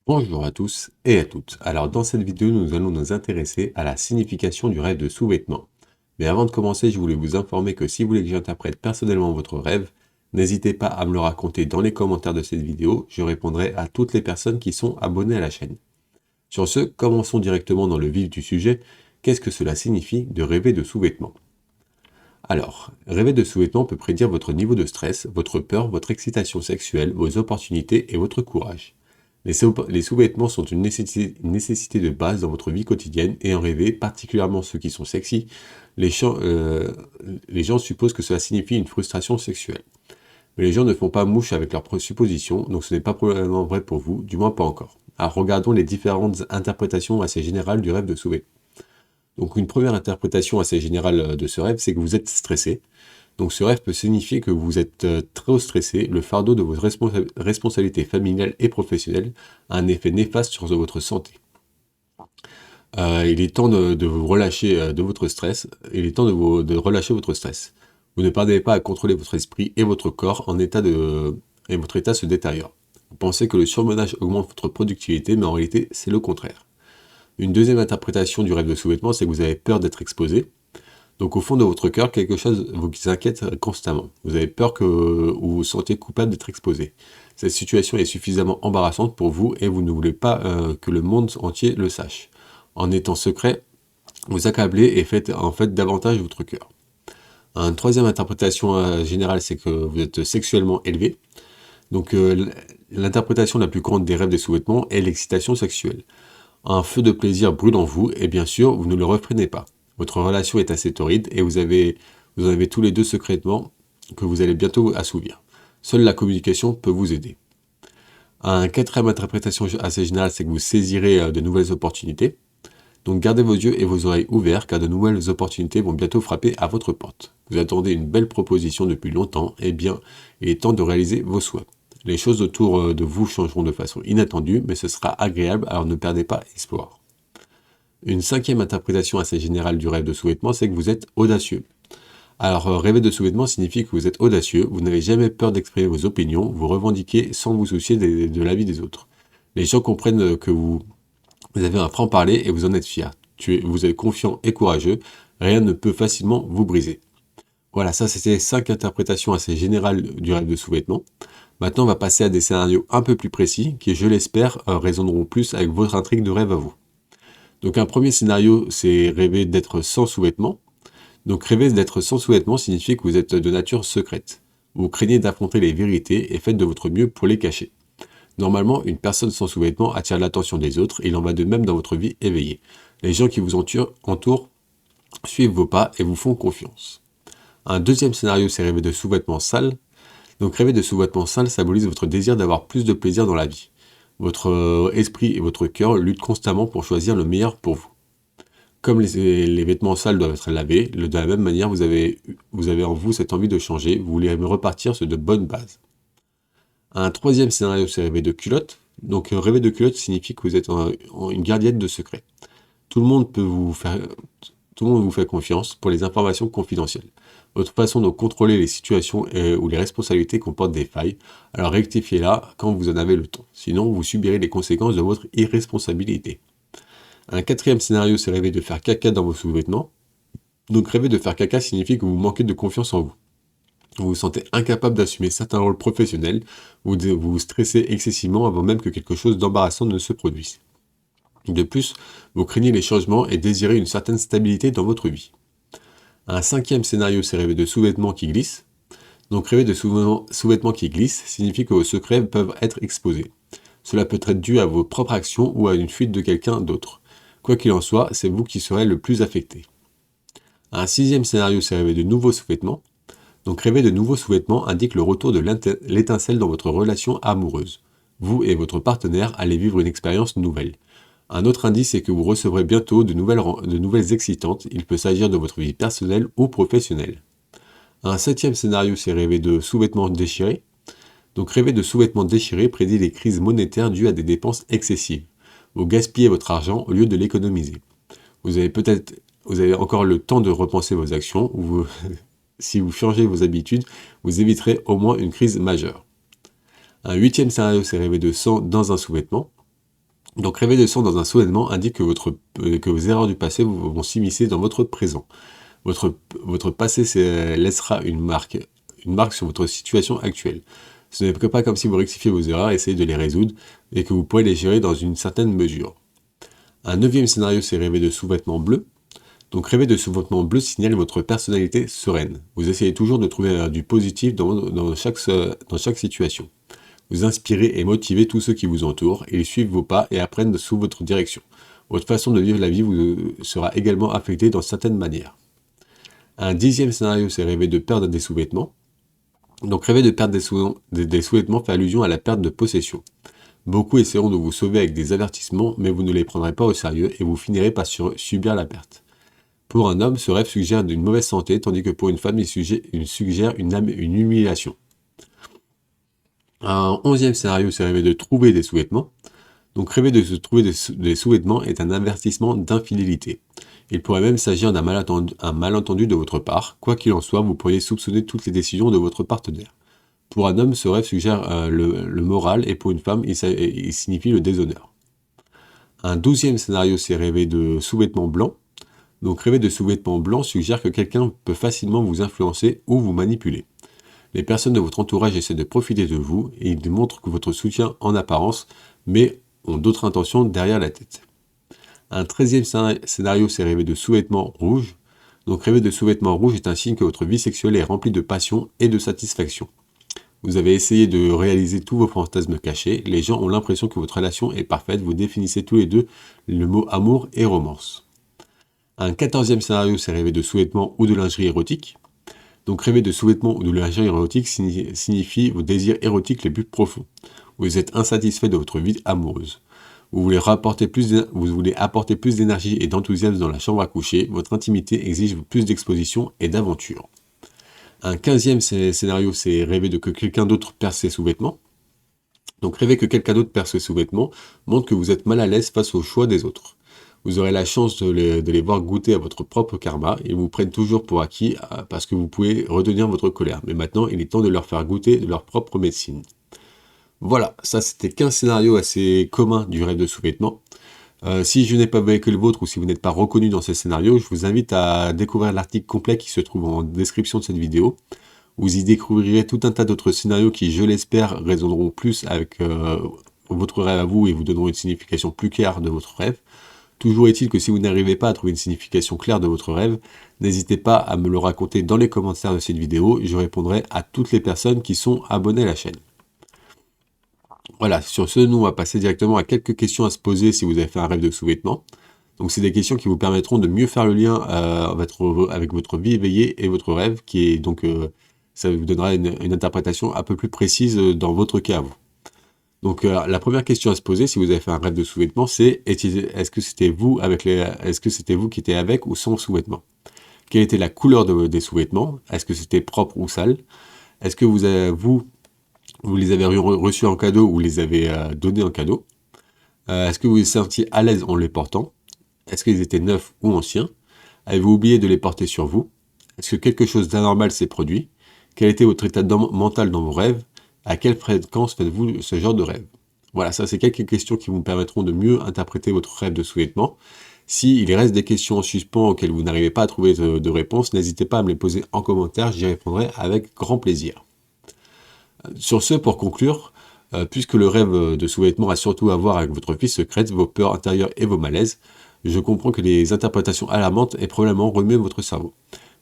Bonjour à tous et à toutes. Alors dans cette vidéo, nous allons nous intéresser à la signification du rêve de sous-vêtements. Mais avant de commencer, je voulais vous informer que si vous voulez que j'interprète personnellement votre rêve, n'hésitez pas à me le raconter dans les commentaires de cette vidéo, je répondrai à toutes les personnes qui sont abonnées à la chaîne. Sur ce, commençons directement dans le vif du sujet. Qu'est-ce que cela signifie de rêver de sous-vêtements? Alors, rêver de sous-vêtements peut prédire votre niveau de stress, votre peur, votre excitation sexuelle, vos opportunités et votre courage. Les sous-vêtements sont une nécessité de base dans votre vie quotidienne et en rêver, particulièrement ceux qui sont sexy, les gens, euh, les gens supposent que cela signifie une frustration sexuelle. Mais les gens ne font pas mouche avec leurs suppositions, donc ce n'est pas probablement vrai pour vous, du moins pas encore. Alors regardons les différentes interprétations assez générales du rêve de sous-vêtements. Donc une première interprétation assez générale de ce rêve, c'est que vous êtes stressé. Donc ce rêve peut signifier que vous êtes trop stressé, le fardeau de votre responsabilité familiale et professionnelle a un effet néfaste sur votre santé. Il est temps de vous relâcher de votre stress, il est temps de relâcher votre stress. Vous ne parvenez pas à contrôler votre esprit et votre corps et votre état se détériore. Vous pensez que le surmenage augmente votre productivité, mais en réalité c'est le contraire. Une deuxième interprétation du rêve de sous-vêtements, c'est que vous avez peur d'être exposé. Donc au fond de votre cœur, quelque chose vous inquiète constamment. Vous avez peur que vous vous sentez coupable d'être exposé. Cette situation est suffisamment embarrassante pour vous et vous ne voulez pas que le monde entier le sache. En étant secret, vous accablez et faites en fait davantage votre cœur. Une troisième interprétation générale, c'est que vous êtes sexuellement élevé. Donc l'interprétation la plus courante des rêves des sous-vêtements est l'excitation sexuelle. Un feu de plaisir brûle en vous et bien sûr, vous ne le refrénez pas. Votre relation est assez torride et vous en avez tous les deux secrètement que vous allez bientôt assouvir. Seule la communication peut vous aider. Une quatrième interprétation assez générale, c'est que vous saisirez de nouvelles opportunités. Donc gardez vos yeux et vos oreilles ouverts car de nouvelles opportunités vont bientôt frapper à votre porte. Vous attendez une belle proposition depuis longtemps, et bien, il est temps de réaliser vos souhaits. Les choses autour de vous changeront de façon inattendue, mais ce sera agréable, alors ne perdez pas espoir. Une cinquième interprétation assez générale du rêve de sous-vêtements, c'est que vous êtes audacieux. Alors, rêver de sous-vêtements signifie que vous êtes audacieux, vous n'avez jamais peur d'exprimer vos opinions, vous revendiquez sans vous soucier de l'avis des autres. Les gens comprennent que vous avez un franc-parler et vous en êtes fier. Vous êtes confiant et courageux, rien ne peut facilement vous briser. Voilà, ça c'était 5 interprétations assez générales du rêve de sous-vêtements. Maintenant, on va passer à des scénarios un peu plus précis, qui, je l'espère, résonneront plus avec votre intrigue de rêve à vous. Donc un premier scénario, c'est rêver d'être sans sous-vêtements. Donc rêver d'être sans sous-vêtements signifie que vous êtes de nature secrète. Vous craignez d'affronter les vérités et faites de votre mieux pour les cacher. Normalement, une personne sans sous-vêtements attire l'attention des autres et il en va de même dans votre vie éveillée. Les gens qui vous entourent suivent vos pas et vous font confiance. Un deuxième scénario, c'est rêver de sous-vêtements sales. Donc rêver de sous-vêtements sales symbolise votre désir d'avoir plus de plaisir dans la vie. Votre esprit et votre cœur luttent constamment pour choisir le meilleur pour vous. Comme les vêtements sales doivent être lavés, de la même manière, vous avez en vous cette envie de changer, vous voulez repartir sur de bonnes bases. Un troisième scénario, c'est rêver de culottes. Donc rêver de culottes signifie que vous êtes une gardienne de secret. Tout le monde vous fait confiance pour les informations confidentielles. Votre façon de contrôler les situations où les responsabilités comportent des failles, alors rectifiez-la quand vous en avez le temps. Sinon, vous subirez les conséquences de votre irresponsabilité. Un quatrième scénario, c'est rêver de faire caca dans vos sous-vêtements. Donc rêver de faire caca signifie que vous manquez de confiance en vous. Vous vous sentez incapable d'assumer certains rôles professionnels, vous vous stressez excessivement avant même que quelque chose d'embarrassant ne se produise. De plus, vous craignez les changements et désirez une certaine stabilité dans votre vie. Un cinquième scénario, c'est rêver de sous-vêtements qui glissent. Donc rêver de sous-vêtements qui glissent signifie que vos secrets peuvent être exposés. Cela peut être dû à vos propres actions ou à une fuite de quelqu'un d'autre. Quoi qu'il en soit, c'est vous qui serez le plus affecté. Un sixième scénario, c'est rêver de nouveaux sous-vêtements. Donc rêver de nouveaux sous-vêtements indique le retour de l'étincelle dans votre relation amoureuse. Vous et votre partenaire allez vivre une expérience nouvelle. Un autre indice est que vous recevrez bientôt de nouvelles excitantes, il peut s'agir de votre vie personnelle ou professionnelle. Un septième scénario, c'est rêver de sous-vêtements déchirés. Donc rêver de sous-vêtements déchirés prédit les crises monétaires dues à des dépenses excessives. Vous gaspillez votre argent au lieu de l'économiser. Vous avez encore le temps de repenser vos actions, si vous changez vos habitudes, vous éviterez au moins une crise majeure. Un huitième scénario, c'est rêver de sang dans un sous-vêtement. Donc rêver de sang dans un soulèvement indique que vos erreurs du passé vont s'immiscer dans votre présent. Votre passé laissera une marque sur votre situation actuelle. Ce n'est pas comme si vous rectifiez vos erreurs, essayez de les résoudre et que vous pourrez les gérer dans une certaine mesure. Un neuvième scénario, c'est rêver de sous-vêtements bleus. Donc rêver de sous-vêtements bleus signale votre personnalité sereine. Vous essayez toujours de trouver du positif dans chaque situation. Vous inspirez et motivez tous ceux qui vous entourent, ils suivent vos pas et apprennent sous votre direction. Votre façon de vivre la vie sera également affectée dans certaines manières. Un dixième scénario, c'est rêver de perdre des sous-vêtements. Donc rêver de perdre des sous-vêtements fait allusion à la perte de possession. Beaucoup essaieront de vous sauver avec des avertissements, mais vous ne les prendrez pas au sérieux et vous finirez par subir la perte. Pour un homme, ce rêve suggère une mauvaise santé, tandis que pour une femme, il suggère une humiliation. Un onzième scénario, c'est rêver de trouver des sous-vêtements. Donc rêver de se trouver des sous-vêtements est un avertissement d'infidélité. Il pourrait même s'agir d'un malentendu de votre part. Quoi qu'il en soit, vous pourriez soupçonner toutes les décisions de votre partenaire. Pour un homme, ce rêve suggère le moral, et pour une femme, il signifie le déshonneur. Un douzième scénario, c'est rêver de sous-vêtements blancs. Donc rêver de sous-vêtements blancs suggère que quelqu'un peut facilement vous influencer ou vous manipuler. Les personnes de votre entourage essaient de profiter de vous et ils démontrent que votre soutien en apparence, mais ont d'autres intentions derrière la tête. Un 13e scénario, c'est rêver de sous-vêtements rouges. Donc rêver de sous-vêtements rouges est un signe que votre vie sexuelle est remplie de passion et de satisfaction. Vous avez essayé de réaliser tous vos fantasmes cachés, les gens ont l'impression que votre relation est parfaite, vous définissez tous les deux le mot amour et romance. Un 14e scénario, c'est rêver de sous-vêtements ou de lingerie érotique. Donc rêver de sous-vêtements ou de lingerie érotique signifie vos désirs érotiques les plus profonds. Vous êtes insatisfait de votre vie amoureuse. Vous voulez apporter plus d'énergie et d'enthousiasme dans la chambre à coucher. Votre intimité exige plus d'exposition et d'aventure. Un 15e scénario, c'est rêver de que quelqu'un d'autre perce ses sous-vêtements. Donc rêver que quelqu'un d'autre perce ses sous-vêtements montre que vous êtes mal à l'aise face au choix des autres. Vous aurez la chance de les voir goûter à votre propre karma. Ils vous prennent toujours pour acquis parce que vous pouvez retenir votre colère. Mais maintenant, il est temps de leur faire goûter de leur propre médecine. Voilà, ça c'était 15 scénarios assez communs du rêve de sous-vêtements. Si je n'ai pas vécu le vôtre ou si vous n'êtes pas reconnu dans ces scénarios, je vous invite à découvrir l'article complet qui se trouve en description de cette vidéo. Vous y découvrirez tout un tas d'autres scénarios qui, je l'espère, résonneront plus avec votre rêve à vous et vous donneront une signification plus claire de votre rêve. Toujours est-il que si vous n'arrivez pas à trouver une signification claire de votre rêve, n'hésitez pas à me le raconter dans les commentaires de cette vidéo, je répondrai à toutes les personnes qui sont abonnées à la chaîne. Voilà, sur ce, nous on va passer directement à quelques questions à se poser si vous avez fait un rêve de sous-vêtements. Donc c'est des questions qui vous permettront de mieux faire le lien avec votre vie éveillée et votre rêve, ça vous donnera une interprétation un peu plus précise dans votre cas à vous. Donc la première question à se poser, si vous avez fait un rêve de sous-vêtements, c'est est-ce que c'était vous qui étiez avec ou sans sous-vêtements? Quelle était la couleur des sous-vêtements? Est-ce que c'était propre ou sale? Est-ce que vous les avez reçus en cadeau ou les avez donnés en cadeau? Est-ce que vous vous sentiez à l'aise en les portant? Est-ce qu'ils étaient neufs ou anciens? Avez-vous oublié de les porter sur vous? Est-ce que quelque chose d'anormal s'est produit? Quel était votre état mental dans vos rêves? À quelle fréquence faites-vous ce genre de rêve? Voilà, ça c'est quelques questions qui vous permettront de mieux interpréter votre rêve de sous-vêtements. S'il reste des questions en suspens auxquelles vous n'arrivez pas à trouver de réponse, n'hésitez pas à me les poser en commentaire, j'y répondrai avec grand plaisir. Sur ce, pour conclure, puisque le rêve de sous-vêtements a surtout à voir avec votre vie secrète, vos peurs intérieures et vos malaises, je comprends que les interprétations alarmantes aient probablement remué votre cerveau.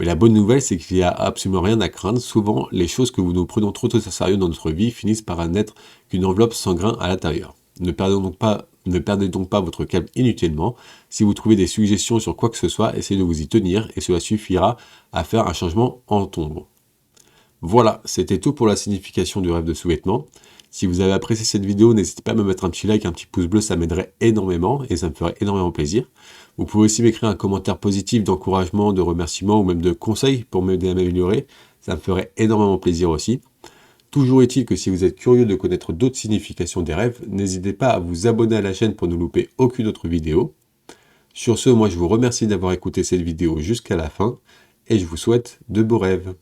Mais la bonne nouvelle, c'est qu'il n'y a absolument rien à craindre. Souvent, les choses que nous prenons trop au sérieux dans notre vie finissent par n'être qu'une enveloppe sans grain à l'intérieur. Ne perdez donc pas votre calme inutilement. Si vous trouvez des suggestions sur quoi que ce soit, essayez de vous y tenir et cela suffira à faire un changement en tombe. Voilà, c'était tout pour la signification du rêve de sous-vêtements. Si vous avez apprécié cette vidéo, n'hésitez pas à me mettre un petit like, un petit pouce bleu, ça m'aiderait énormément et ça me ferait énormément plaisir. Vous pouvez aussi m'écrire un commentaire positif d'encouragement, de remerciement ou même de conseils pour m'aider à m'améliorer. Ça me ferait énormément plaisir aussi. Toujours est-il que si vous êtes curieux de connaître d'autres significations des rêves, n'hésitez pas à vous abonner à la chaîne pour ne louper aucune autre vidéo. Sur ce, moi je vous remercie d'avoir écouté cette vidéo jusqu'à la fin et je vous souhaite de beaux rêves.